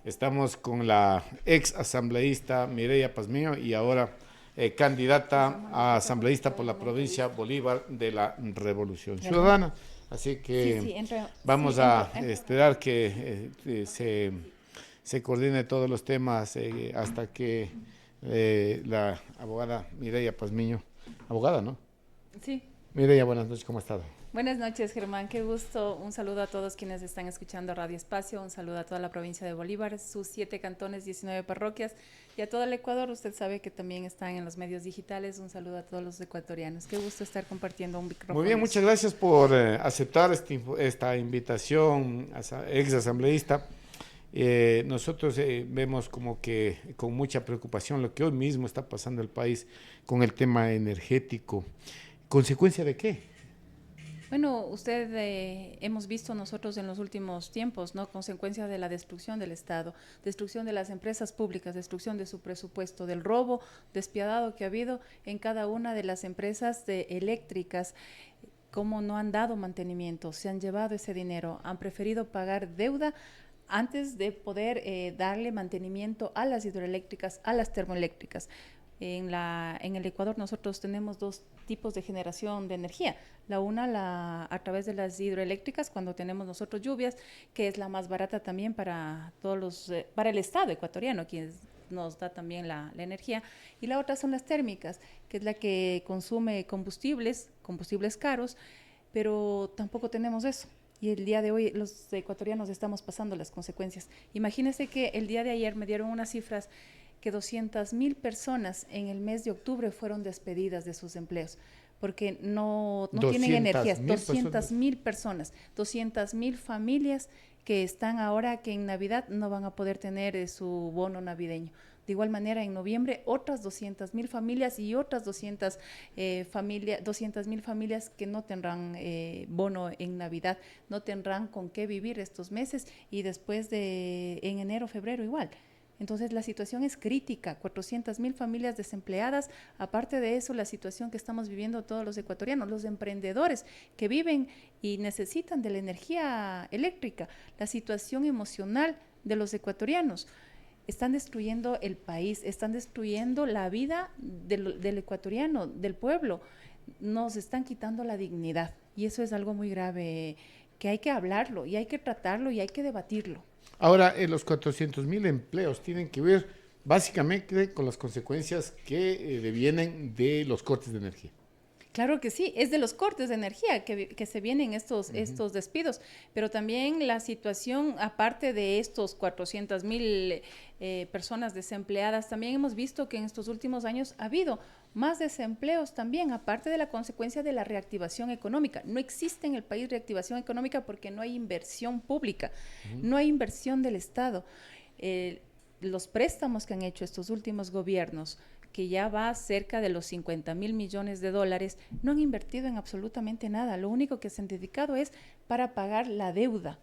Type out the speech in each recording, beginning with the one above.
Estamos con la ex asambleísta Mireya Pazmiño y ahora candidata a asambleísta por la provincia Bolívar de la Revolución Ciudadana. Así que vamos a esperar que se coordine todos los temas hasta que la abogada Mireya Pazmiño, abogada, ¿no? Sí. Mireya, buenas noches, ¿cómo ha estado? Buenas noches, Germán, qué gusto. Un saludo a todos quienes están escuchando Radio Espacio, un saludo a toda la provincia de Bolívar, sus 7 cantones, 19 parroquias y a todo el Ecuador. Usted sabe que también están en los medios digitales. Un saludo a todos los ecuatorianos. Qué gusto estar compartiendo un micrófono. Muy bien, muchas gracias por aceptar esta invitación, ex asambleísta. Nosotros vemos como que con mucha preocupación lo que hoy mismo está pasando en el país con el tema energético. ¿Consecuencia de qué? Bueno, hemos visto nosotros en los últimos tiempos, ¿no? Consecuencia de la destrucción del Estado, destrucción de las empresas públicas, destrucción de su presupuesto, del robo despiadado que ha habido en cada una de las empresas eléctricas. Cómo no han dado mantenimiento, se han llevado ese dinero, han preferido pagar deuda antes de poder darle mantenimiento a las hidroeléctricas, a las termoeléctricas. En el Ecuador nosotros tenemos dos tipos de generación de energía. A través de las hidroeléctricas, cuando tenemos nosotros lluvias, que es la más barata también para para el Estado ecuatoriano, quien nos da también la energía. Y la otra son las térmicas, que es la que consume combustibles caros, pero tampoco tenemos eso. Y el día de hoy los ecuatorianos estamos pasando las consecuencias. Imagínense que el día de ayer me dieron unas cifras que 200,000 personas en el mes de octubre fueron despedidas de sus empleos porque no tienen energía. 200,000 personas, 200,000 familias que están ahora que en Navidad no van a poder tener su bono navideño. De igual manera, en noviembre, otras 200,000 familias y otras 200,000 familias que no tendrán bono en Navidad, no tendrán con qué vivir estos meses y después en enero, febrero igual. Entonces la situación es crítica, 400,000 familias desempleadas, aparte de eso la situación que estamos viviendo todos los ecuatorianos, los emprendedores que viven y necesitan de la energía eléctrica, la situación emocional de los ecuatorianos. Están destruyendo el país, están destruyendo la vida del ecuatoriano, del pueblo, nos están quitando la dignidad y eso es algo muy grave que hay que hablarlo y hay que tratarlo y hay que debatirlo. Ahora, los 400,000 empleos tienen que ver básicamente con las consecuencias que devienen de los cortes de energía. Claro que sí, es de los cortes de energía que se vienen estos despidos, pero también la situación, aparte de estos 400,000 personas desempleadas, también hemos visto que en estos últimos años ha habido más desempleos también, aparte de la consecuencia de la reactivación económica. No existe en el país reactivación económica porque no hay inversión pública, no hay inversión del Estado. Los préstamos que han hecho estos últimos gobiernos, que ya va cerca de los 50,000 millones de dólares, no han invertido en absolutamente nada. Lo único que se han dedicado es para pagar la deuda.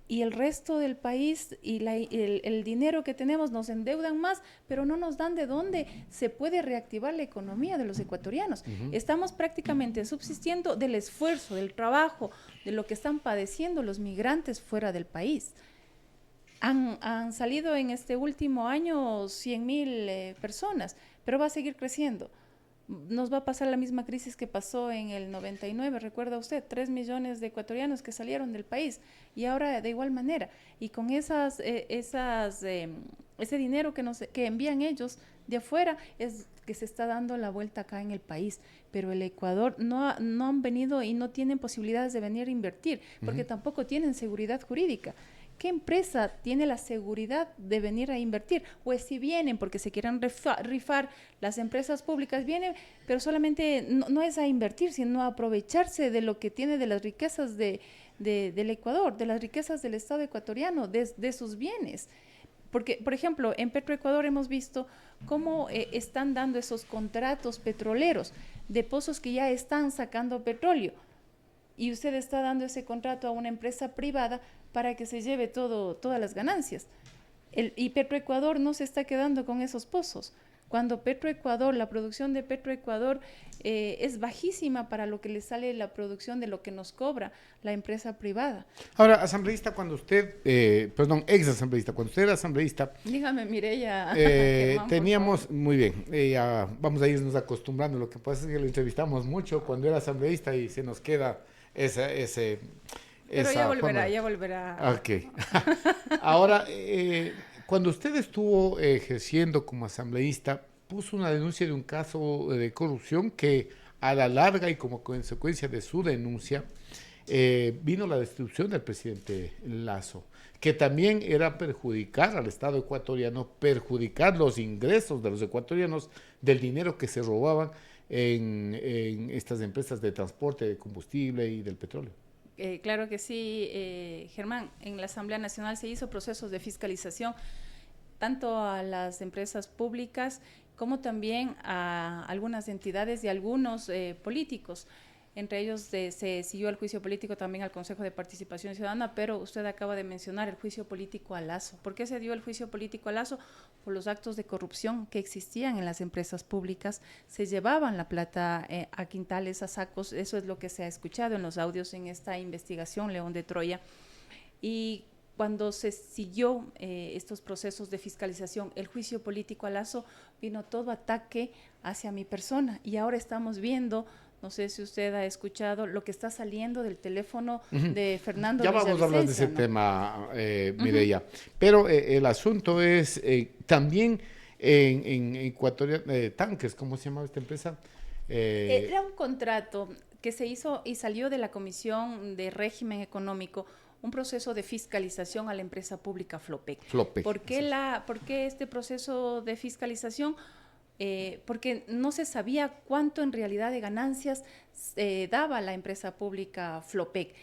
Y el resto del país y el dinero que tenemos nos endeudan más, pero no nos dan de dónde se puede reactivar la economía de los ecuatorianos. Estamos prácticamente subsistiendo del esfuerzo, del trabajo, de lo que están padeciendo los migrantes fuera del país. Han salido en este último año 100,000 personas, pero va a seguir creciendo. Nos va a pasar la misma crisis que pasó en el 99, recuerda usted, 3 millones de ecuatorianos que salieron del país y ahora de igual manera. Y con ese dinero que envían ellos de afuera es que se está dando la vuelta acá en el país, pero el Ecuador no han venido y no tienen posibilidades de venir a invertir porque tampoco tienen seguridad jurídica. ¿Qué empresa tiene la seguridad de venir a invertir? Pues si vienen porque se quieran rifar, las empresas públicas vienen, pero solamente no es a invertir, sino a aprovecharse de lo que tiene de las riquezas del Ecuador, de las riquezas del Estado ecuatoriano, de sus bienes. Porque, por ejemplo, en Petroecuador hemos visto cómo están dando esos contratos petroleros de pozos que ya están sacando petróleo. Y usted está dando ese contrato a una empresa privada para que se lleve todas las ganancias. Y Petroecuador no se está quedando con esos pozos. cuando Petroecuador, la producción de Petroecuador es bajísima para lo que le sale la producción de lo que nos cobra la empresa privada. Ahora, asambleísta, cuando usted, ex asambleísta, cuando usted era asambleísta, dígame, Mireya, teníamos, muy bien, ya vamos a irnos acostumbrando, lo que pasa es que lo entrevistamos mucho cuando era asambleísta y se nos queda pero ya volverá, ya volverá. Ok. Ahora, cuando usted estuvo ejerciendo como asambleísta, puso una denuncia de un caso de corrupción que a la larga y como consecuencia de su denuncia vino la destitución del presidente Lasso, que también era perjudicar al Estado ecuatoriano, perjudicar los ingresos de los ecuatorianos del dinero que se robaban en estas empresas de transporte de combustible y del petróleo. Claro que sí, Germán. En la Asamblea Nacional se hizo procesos de fiscalización tanto a las empresas públicas como también a algunas entidades y algunos políticos. Entre ellos se siguió el juicio político también al Consejo de Participación Ciudadana, pero usted acaba de mencionar el juicio político a Lasso. ¿Por qué se dio el juicio político a Lasso? Por los actos de corrupción que existían en las empresas públicas. Se llevaban la plata a quintales, a sacos, eso es lo que se ha escuchado en los audios en esta investigación León de Troya. Y cuando se siguió estos procesos de fiscalización, el juicio político a Lasso, vino todo ataque hacia mi persona. Y ahora estamos viendo, no sé si usted ha escuchado lo que está saliendo del teléfono de Fernando Villavicencio. Ya vamos a hablar de ese tema, Mireya. Pero el asunto es también en Ecuador, Tanques, ¿cómo se llamaba esta empresa? Era un contrato que se hizo y salió de la Comisión de Régimen Económico, un proceso de fiscalización a la empresa pública Flopec. ¿Por qué este proceso de fiscalización? Porque no se sabía cuánto en realidad de ganancias daba la empresa pública Flopec.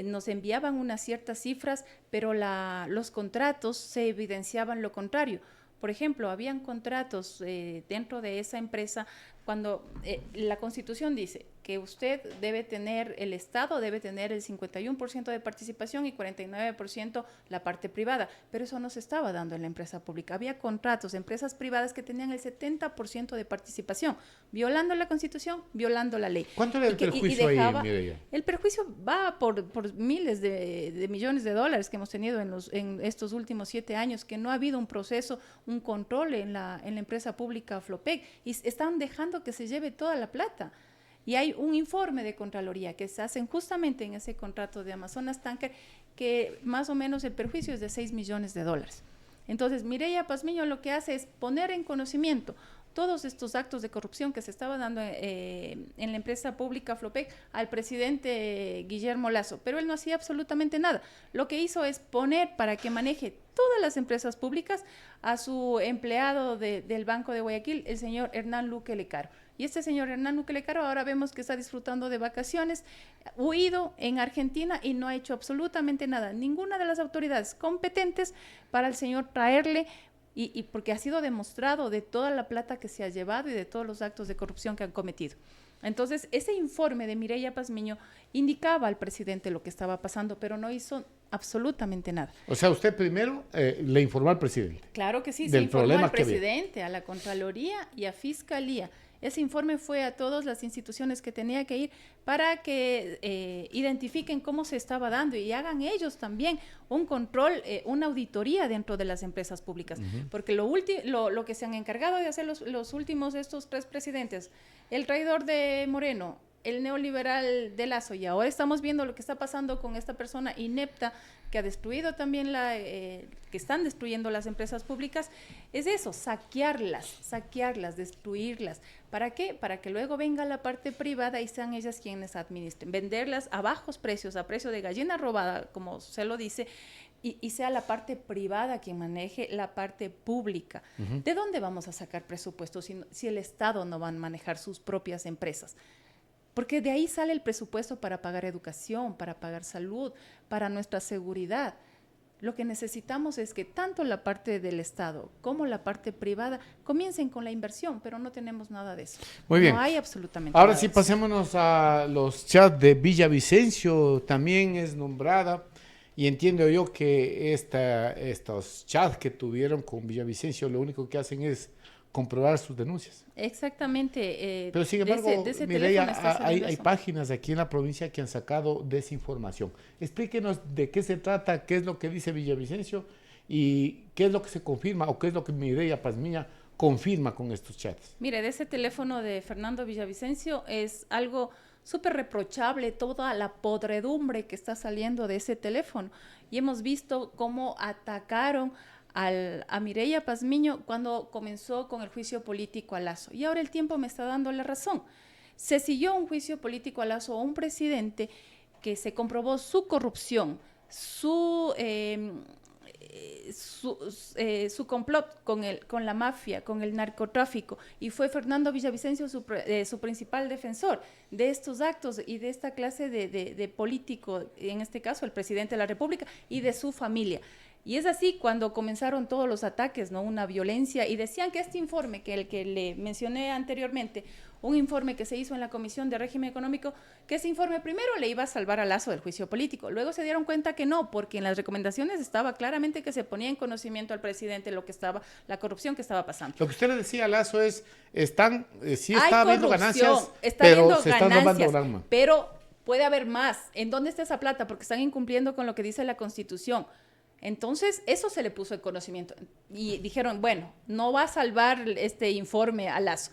Nos enviaban unas ciertas cifras, pero los contratos se evidenciaban lo contrario. Por ejemplo, habían contratos dentro de esa empresa cuando la Constitución dice que usted debe tener, el Estado debe tener el 51% de participación y 49% la parte privada, pero eso no se estaba dando en la empresa pública. Había contratos, empresas privadas que tenían el 70% de participación, violando la Constitución, violando la ley. ¿Cuánto era el perjuicio ahí, Mireya? El perjuicio va por miles de millones de dólares que hemos tenido en estos últimos 7 años, que no ha habido un proceso, un control en la empresa pública Flopec, y están dejando que se lleve toda la plata. Y hay un informe de Contraloría que se hacen justamente en ese contrato de Amazonas Tanker, que más o menos el perjuicio es de 6 millones de dólares. Entonces, Mireya Pazmiño lo que hace es poner en conocimiento todos estos actos de corrupción que se estaban dando en la empresa pública Flopec al presidente Guillermo Lasso, pero él no hacía absolutamente nada. Lo que hizo es poner para que maneje todas las empresas públicas a su empleado del Banco de Guayaquil, el señor Hernán Luque Lecaro. Y este señor Hernán Luque Lecaro ahora vemos que está disfrutando de vacaciones, huido en Argentina y no ha hecho absolutamente nada. Ninguna de las autoridades competentes para el señor traerle, y porque ha sido demostrado de toda la plata que se ha llevado y de todos los actos de corrupción que han cometido. Entonces, ese informe de Mireya Pazmiño indicaba al presidente lo que estaba pasando, pero no hizo absolutamente nada. O sea, usted primero le informó al presidente. Claro que sí, se informó al presidente, a la Contraloría y a Fiscalía. Ese informe fue a todas las instituciones que tenía que ir para que identifiquen cómo se estaba dando y hagan ellos también un control, una auditoría dentro de las empresas públicas. Porque lo que se han encargado de hacer los últimos estos 3 presidentes, el traidor de Moreno, el neoliberal de Lasso, y ahora estamos viendo lo que está pasando con esta persona inepta que ha destruido también que están destruyendo las empresas públicas, es eso, saquearlas, destruirlas. ¿Para qué? Para que luego venga la parte privada y sean ellas quienes administren, venderlas a bajos precios, a precio de gallina robada, como se lo dice, y sea la parte privada quien maneje la parte pública. ¿De dónde vamos a sacar presupuestos si el Estado no va a manejar sus propias empresas? Porque de ahí sale el presupuesto para pagar educación, para pagar salud, para nuestra seguridad. Lo que necesitamos es que tanto la parte del Estado como la parte privada comiencen con la inversión, pero no tenemos nada de eso. Muy bien. No hay absolutamente nada. Ahora sí, pasémonos a los chats de Villavicencio, también es nombrada, y entiendo yo que estos chats que tuvieron con Villavicencio lo único que hacen es comprobar sus denuncias. Exactamente. Pero sin embargo, de ese Mireya, hay páginas aquí en la provincia que han sacado desinformación. Explíquenos de qué se trata, qué es lo que dice Villavicencio y qué es lo que se confirma o qué es lo que Mireya Pazmiño confirma con estos chats. Mire, de ese teléfono de Fernando Villavicencio es algo súper reprochable, toda la podredumbre que está saliendo de ese teléfono. Y hemos visto cómo atacaron a Mireya Pazmiño cuando comenzó con el juicio político a Lasso. Y ahora el tiempo me está dando la razón. Se siguió un juicio político a Lasso a un presidente que se comprobó su corrupción, su complot con la mafia, con el narcotráfico, y fue Fernando Villavicencio su principal defensor de estos actos y de esta clase de político, en este caso el presidente de la República, y de su familia. Y es así cuando comenzaron todos los ataques, ¿no? Una violencia, y decían que este informe, que el que le mencioné anteriormente, un informe que se hizo en la Comisión de Régimen Económico, que ese informe primero le iba a salvar a Lasso del juicio político. Luego se dieron cuenta que no, porque en las recomendaciones estaba claramente que se ponía en conocimiento al presidente lo que estaba, la corrupción que estaba pasando. Lo que usted le decía a Lasso es, sí está habiendo ganancias, está pero habiendo se están robando el ganancias, arma. pero puede haber más. ¿En dónde está esa plata? Porque están incumpliendo con lo que dice la Constitución. Entonces, eso se le puso en conocimiento. Y dijeron, bueno, no va a salvar este informe a Lasso.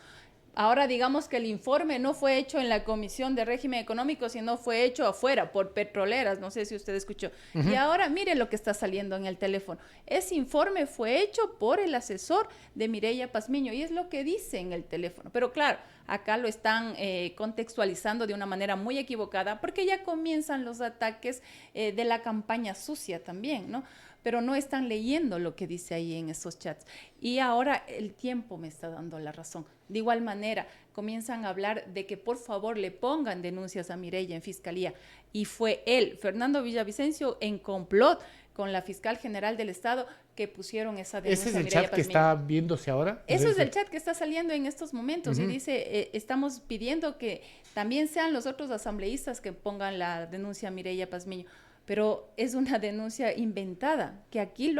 Ahora digamos que el informe no fue hecho en la Comisión de Régimen Económico, sino fue hecho afuera por petroleras, no sé si usted escuchó. Y ahora mire lo que está saliendo en el teléfono. Ese informe fue hecho por el asesor de Mireya Pazmiño y es lo que dice en el teléfono. Pero claro, acá lo están contextualizando de una manera muy equivocada porque ya comienzan los ataques de la campaña sucia también, ¿no? Pero no están leyendo lo que dice ahí en esos chats. Y ahora el tiempo me está dando la razón. De igual manera, comienzan a hablar de que por favor le pongan denuncias a Mireya en Fiscalía. Y fue él, Fernando Villavicencio, en complot con la Fiscal General del Estado que pusieron esa denuncia. ¿Ese es el chat que está viéndose ahora? Eso es el chat que está saliendo en estos momentos. Y dice, estamos pidiendo que también sean los otros asambleístas que pongan la denuncia a Mireya Pazmiño. Pero es una denuncia inventada, que aquí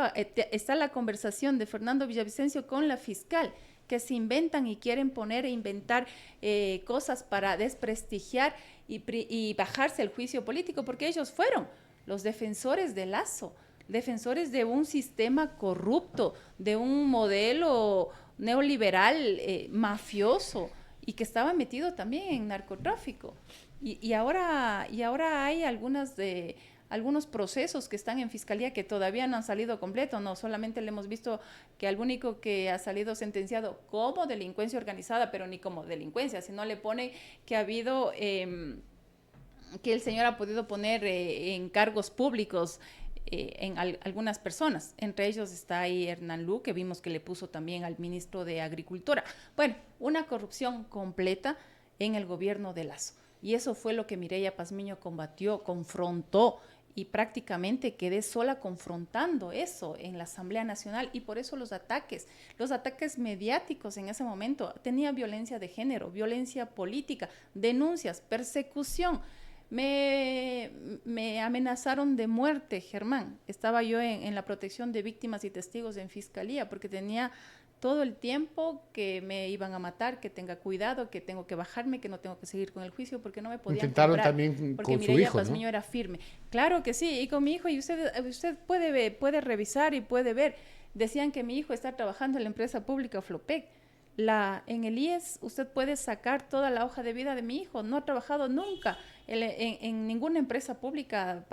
está la conversación de Fernando Villavicencio con la fiscal, que se inventan y quieren poner e inventar cosas para desprestigiar y bajarse el juicio político, porque ellos fueron los defensores de Lasso, defensores de un sistema corrupto, de un modelo neoliberal mafioso y que estaba metido también en narcotráfico. Y ahora hay algunos procesos que están en Fiscalía que todavía no han salido completo, no solamente le hemos visto que al único que ha salido sentenciado como delincuencia organizada, pero ni como delincuencia, sino le pone que ha habido, que el señor ha podido poner en cargos públicos en algunas personas, entre ellos está ahí Hernán Lu, que vimos que le puso también al ministro de Agricultura. Bueno, una corrupción completa en el gobierno de Lasso. Y eso fue lo que Mireya Pazmiño combatió, confrontó, y prácticamente quedé sola confrontando eso en la Asamblea Nacional, y por eso los ataques mediáticos en ese momento, tenía violencia de género, violencia política, denuncias, persecución. Me amenazaron de muerte, Germán. Estaba yo en la protección de víctimas y testigos en Fiscalía porque tenía todo el tiempo que me iban a matar, que tenga cuidado, que tengo que bajarme, que no tengo que seguir con el juicio porque no me podían Intentaron comprar, también porque con su Mireya hijo, Pazmiño, ¿no?, era firme. Claro que sí, y con mi hijo, y usted puede revisar y puede ver. Decían que mi hijo está trabajando en la empresa pública Flopec. En el IES usted puede sacar toda la hoja de vida de mi hijo. No ha trabajado nunca en ninguna empresa pública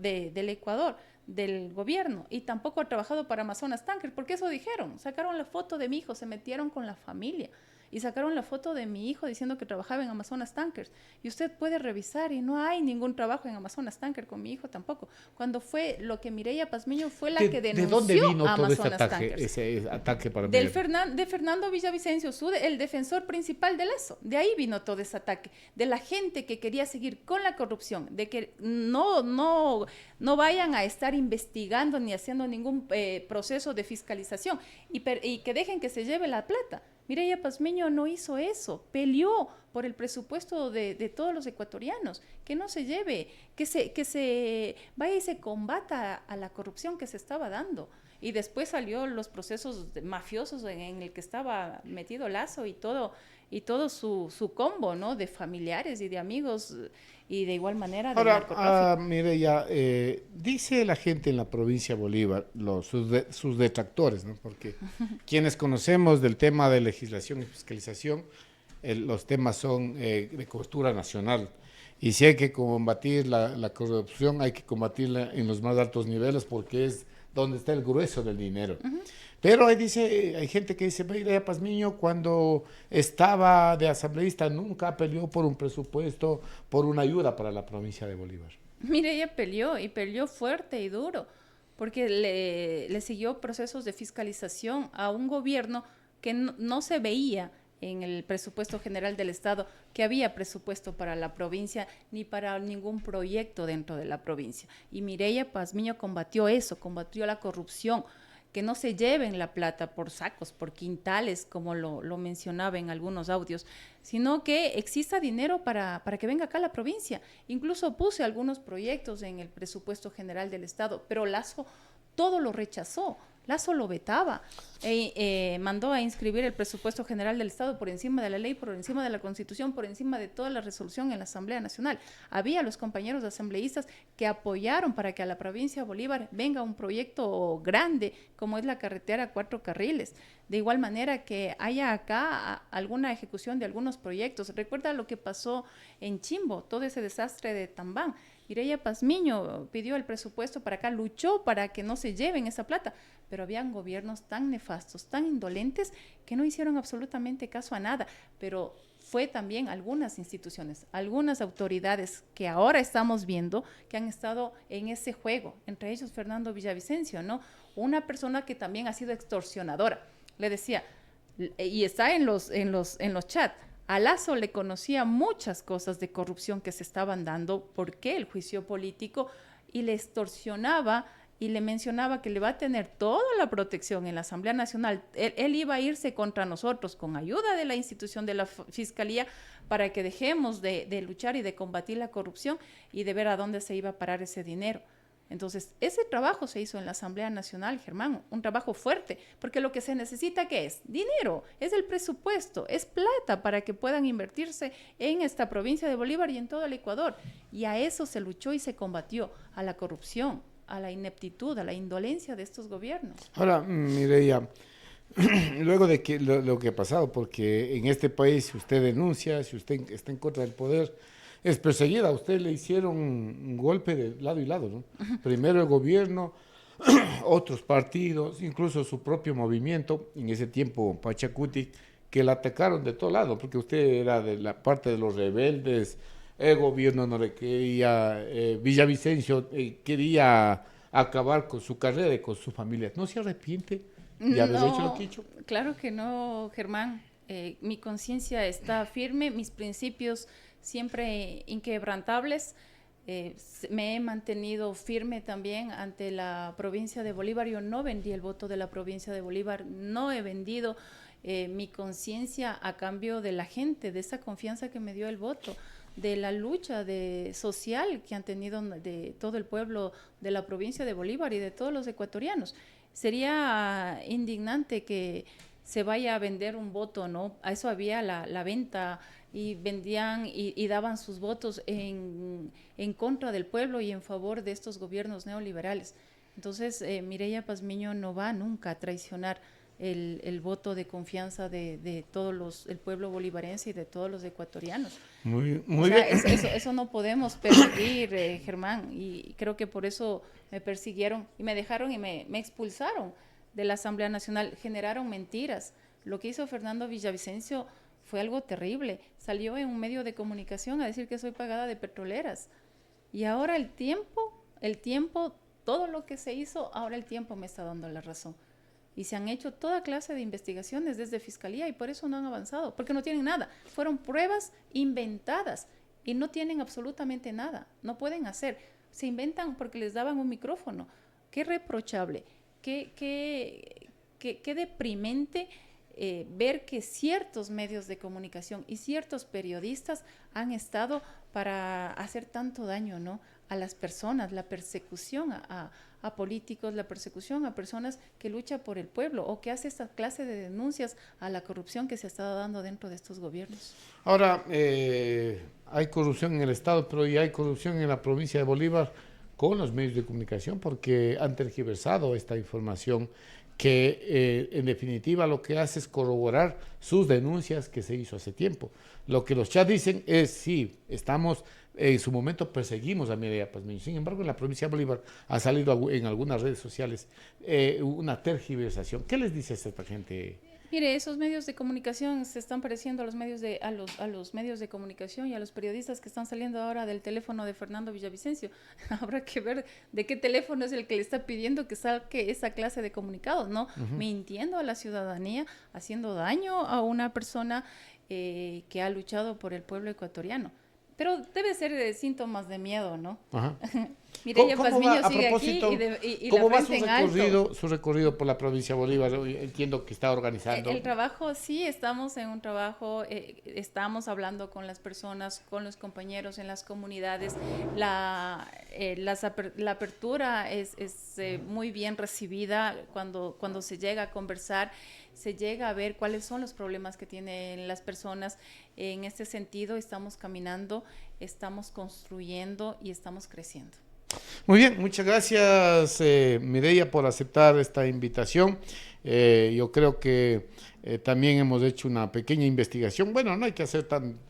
del Ecuador, del gobierno, y tampoco ha trabajado para Amazonas Tankers, porque eso dijeron. Sacaron la foto de mi hijo, se metieron con la familia y sacaron la foto de mi hijo diciendo que trabajaba en Amazonas Tankers. Y usted puede revisar y no hay ningún trabajo en Amazonas Tankers con mi hijo tampoco. Cuando fue lo que Mireya Pazmiño fue la que denunció. ¿De dónde vino a todo Amazonas ese ataque para de Fernando Villavicencio, el defensor principal de Lasso? De ahí vino todo ese ataque, de la gente que quería seguir con la corrupción, de que no vayan a estar investigando ni haciendo ningún proceso de fiscalización y que dejen que se lleve la plata. Mireya Pazmiño no hizo eso, peleó por el presupuesto de todos los ecuatorianos, que no se lleve, que se vaya y se combata a la corrupción que se estaba dando. y después salió los procesos mafiosos en el que estaba metido Lazo y todo su combo, ¿no? De familiares y de amigos y de igual manera del narcotráfico. Mireya, dice la gente en la provincia de Bolívar, sus detractores, ¿no? Porque quienes conocemos del tema de legislación y fiscalización, los temas son de cobertura nacional. Y si hay que combatir la corrupción, hay que combatirla en los más altos niveles porque es donde está el grueso del dinero. Pero hay gente que dice, Mireya Pazmiño, cuando estaba de asambleísta nunca peleó por un presupuesto, por una ayuda para la provincia de Bolívar. Mire, ella peleó y peleó fuerte y duro, porque le siguió procesos de fiscalización a un gobierno que no se veía en el presupuesto general del Estado, que había presupuesto para la provincia ni para ningún proyecto dentro de la provincia. Y Mireya Pazmiño combatió eso, combatió la corrupción, que no se lleven la plata por sacos, por quintales, como lo mencionaba en algunos audios, sino que exista dinero para que venga acá a la provincia. Incluso puse algunos proyectos en el presupuesto general del Estado, pero Lazo todo lo rechazó. Lazo lo vetaba, mandó a inscribir el presupuesto general del Estado por encima de la ley, por encima de la Constitución, por encima de toda la resolución en la Asamblea Nacional. Había los compañeros asambleístas que apoyaron para que a la provincia de Bolívar venga un proyecto grande, como es la carretera 4 carriles. De igual manera que haya acá alguna ejecución de algunos proyectos. Recuerda lo que pasó en Chimbo, todo ese desastre de Tambán. Mireya Pazmiño pidió el presupuesto para acá, luchó para que no se lleven esa plata, pero habían gobiernos tan nefastos, tan indolentes, que no hicieron absolutamente caso a nada. Pero fue también algunas instituciones, algunas autoridades que ahora estamos viendo que han estado en ese juego, entre ellos Fernando Villavicencio, ¿no? Una persona que también ha sido extorsionadora. Le decía, y está en los chats, a Lazo le conocía muchas cosas de corrupción que se estaban dando, porque el juicio político, y le extorsionaba y le mencionaba que le va a tener toda la protección en la Asamblea Nacional. Él iba a irse contra nosotros con ayuda de la institución de la Fiscalía para que dejemos de luchar y de combatir la corrupción y de ver a dónde se iba a parar ese dinero. Entonces, ese trabajo se hizo en la Asamblea Nacional, Germán, un trabajo fuerte, porque lo que se necesita, ¿qué es? Dinero, es el presupuesto, es plata para que puedan invertirse en esta provincia de Bolívar y en todo el Ecuador. Y a eso se luchó y se combatió, a la corrupción, a la ineptitud, a la indolencia de estos gobiernos. Ahora, Mireya, luego de que lo que ha pasado, porque en este país si usted denuncia, si usted está en contra del poder, es perseguida. A usted le hicieron un golpe de lado y lado, ¿no? Primero el gobierno, otros partidos, incluso su propio movimiento, en ese tiempo Pachacuti, que la atacaron de todo lado, porque usted era de la parte de los rebeldes, el gobierno no le quería, Villavicencio quería acabar con su carrera y con su familia. ¿No se arrepiente de haber hecho lo que ha hecho? Claro que no, Germán. Mi conciencia está firme, mis principios siempre inquebrantables. Me he mantenido firme también ante la provincia de Bolívar. Yo no vendí el voto de la provincia de Bolívar, no he vendido mi conciencia a cambio de la gente, de esa confianza que me dio el voto, de la lucha social que han tenido de todo el pueblo de la provincia de Bolívar y de todos los ecuatorianos. Sería indignante que se vaya a vender un voto, ¿no? A eso había la venta, y vendían y daban sus votos en contra del pueblo y en favor de estos gobiernos neoliberales. Entonces, Mireya Pazmiño no va nunca a traicionar el voto de confianza de todos el pueblo bolivarense y de todos los ecuatorianos. Muy sea, bien. Eso no podemos permitir, Germán, y creo que por eso me persiguieron y me dejaron y me expulsaron de la Asamblea Nacional. Generaron mentiras. Lo que hizo Fernando Villavicencio fue algo terrible. Salió en un medio de comunicación a decir que soy pagada de petroleras. Y ahora el tiempo, todo lo que se hizo, ahora el tiempo me está dando la razón. Y se han hecho toda clase de investigaciones desde Fiscalía y por eso no han avanzado, porque no tienen nada. Fueron pruebas inventadas y no tienen absolutamente nada. No pueden hacer. Se inventan porque les daban un micrófono. Qué reprochable, qué deprimente ver que ciertos medios de comunicación y ciertos periodistas han estado para hacer tanto daño, ¿no?, a las personas, la persecución a políticos, la persecución a personas que luchan por el pueblo o que hace esta clase de denuncias a la corrupción que se ha estado dando dentro de estos gobiernos. Ahora, hay corrupción en el Estado, pero ya hay corrupción en la provincia de Bolívar con los medios de comunicación porque han tergiversado esta información que en definitiva lo que hace es corroborar sus denuncias que se hizo hace tiempo. Lo que los chats dicen es, sí, estamos, en su momento perseguimos a Mireya Pazmiño. Sin embargo, en la provincia de Bolívar ha salido en algunas redes sociales una tergiversación. ¿Qué les dice a esta gente? Mire, esos medios de comunicación se están pareciendo a los medios a los medios de comunicación y a los periodistas que están saliendo ahora del teléfono de Fernando Villavicencio. Habrá que ver de qué teléfono es el que le está pidiendo que saque esa clase de comunicados, ¿no? Mintiendo a la ciudadanía, haciendo daño a una persona que ha luchado por el pueblo ecuatoriano. Pero debe ser de síntomas de miedo, ¿no? Ajá. Mireya Pazmiño sigue aquí y ¿cómo la va frente en alto. su recorrido por la provincia de Bolívar? Entiendo que está organizando. El trabajo, sí, estamos en un trabajo, estamos hablando con las personas, con los compañeros en las comunidades. La apertura es muy bien recibida cuando se llega a conversar, se llega a ver cuáles son los problemas que tienen las personas. En este sentido, estamos caminando, estamos construyendo y estamos creciendo. Muy bien, muchas gracias Mireya por aceptar esta invitación. Yo creo que también hemos hecho una pequeña investigación. Bueno, no hay que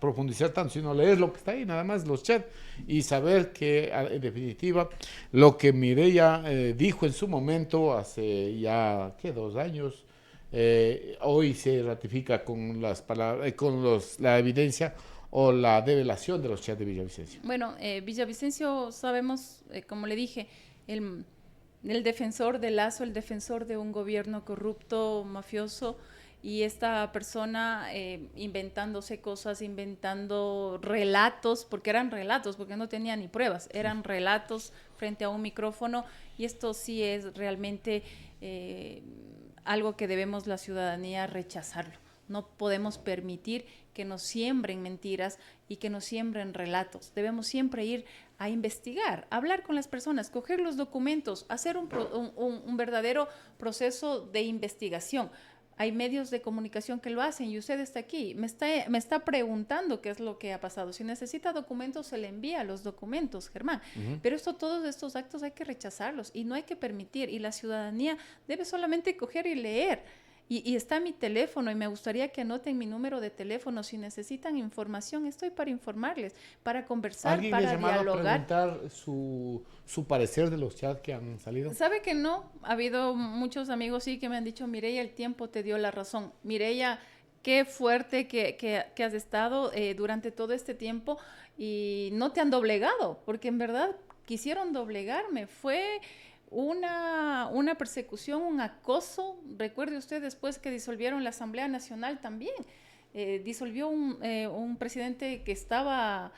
profundizar tanto, sino leer lo que está ahí, nada más los chats, y saber que en definitiva lo que Mireya dijo en su momento, hace ya, ¿qué? 2 años, hoy se ratifica con las palabras, la evidencia o la develación de los chats de Villavicencio. Bueno, Villavicencio, sabemos, como le dije, el defensor de Lazo, el defensor de un gobierno corrupto, mafioso, y esta persona inventándose cosas, inventando relatos, porque eran relatos, porque no tenía ni pruebas, eran relatos frente a un micrófono, y esto sí es realmente algo que debemos la ciudadanía rechazarlo. No podemos permitir que nos siembren mentiras y que nos siembren relatos. Debemos siempre ir a investigar, hablar con las personas, coger los documentos, hacer un verdadero proceso de investigación. Hay medios de comunicación que lo hacen y usted está aquí, me está preguntando qué es lo que ha pasado. Si necesita documentos, se le envía los documentos, Germán. Pero todos estos actos hay que rechazarlos y no hay que permitir. Y la ciudadanía debe solamente coger y leer. Y está mi teléfono y me gustaría que anoten mi número de teléfono. Si necesitan información, estoy para informarles, para conversar, para dialogar. ¿Alguien le ha llamado a preguntar su parecer de los chats que han salido? ¿Sabe que no? Ha habido muchos amigos sí que me han dicho, Mireya, el tiempo te dio la razón. Mireya, qué fuerte que has estado durante todo este tiempo y no te han doblegado, porque en verdad quisieron doblegarme. Fue una persecución, un acoso. Recuerde usted después que disolvieron la Asamblea Nacional también. Disolvió un presidente que estaba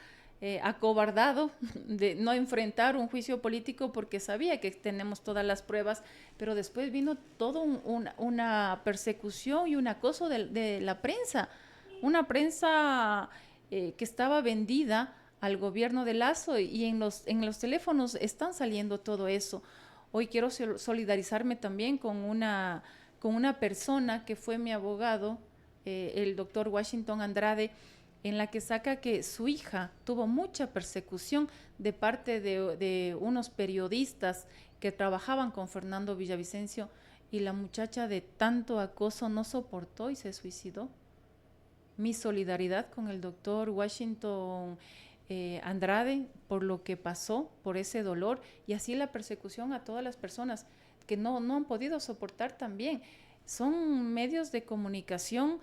acobardado de no enfrentar un juicio político porque sabía que tenemos todas las pruebas, pero después vino toda una persecución y un acoso de la prensa, una prensa que estaba vendida al gobierno de Lazo y en los teléfonos están saliendo todo eso. Hoy quiero solidarizarme también con una persona que fue mi abogado, el doctor Washington Andrade, en la que saca que su hija tuvo mucha persecución de parte de unos periodistas que trabajaban con Fernando Villavicencio y la muchacha de tanto acoso no soportó y se suicidó. Mi solidaridad con el doctor Washington Andrade por lo que pasó, por ese dolor y así la persecución a todas las personas que no han podido soportar también. Son medios de comunicación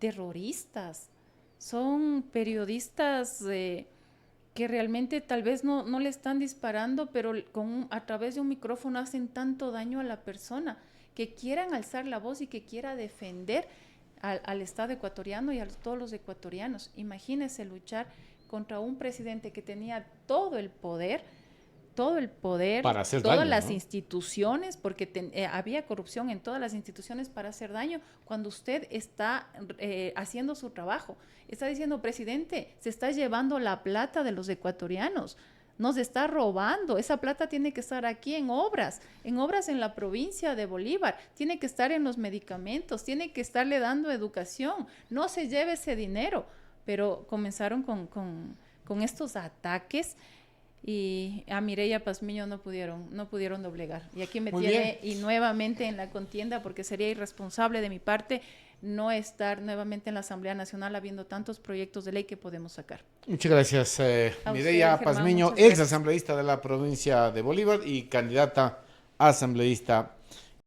terroristas, son periodistas que realmente tal vez no le están disparando, pero a través de un micrófono hacen tanto daño a la persona, que quieran alzar la voz y que quiera defender al Estado ecuatoriano y a todos los ecuatorianos. Imagínense luchar contra un presidente que tenía todo el poder, para hacer todas daño, las ¿no? instituciones, porque había corrupción en todas las instituciones para hacer daño, cuando usted está haciendo su trabajo. Está diciendo, presidente, se está llevando la plata de los ecuatorianos. nos está robando. Esa plata tiene que estar aquí en obras en la provincia de Bolívar, tiene que estar en los medicamentos, tiene que estarle dando educación, no se lleve ese dinero. Pero comenzaron con estos ataques y a Mireya Pazmiño no pudieron doblegar. Y aquí me tiene y nuevamente en la contienda, porque sería irresponsable de mi parte no estar nuevamente en la Asamblea Nacional habiendo tantos proyectos de ley que podemos sacar. Muchas gracias, Mireya Pazmiño, ex asambleísta de la provincia de Bolívar y candidata asambleísta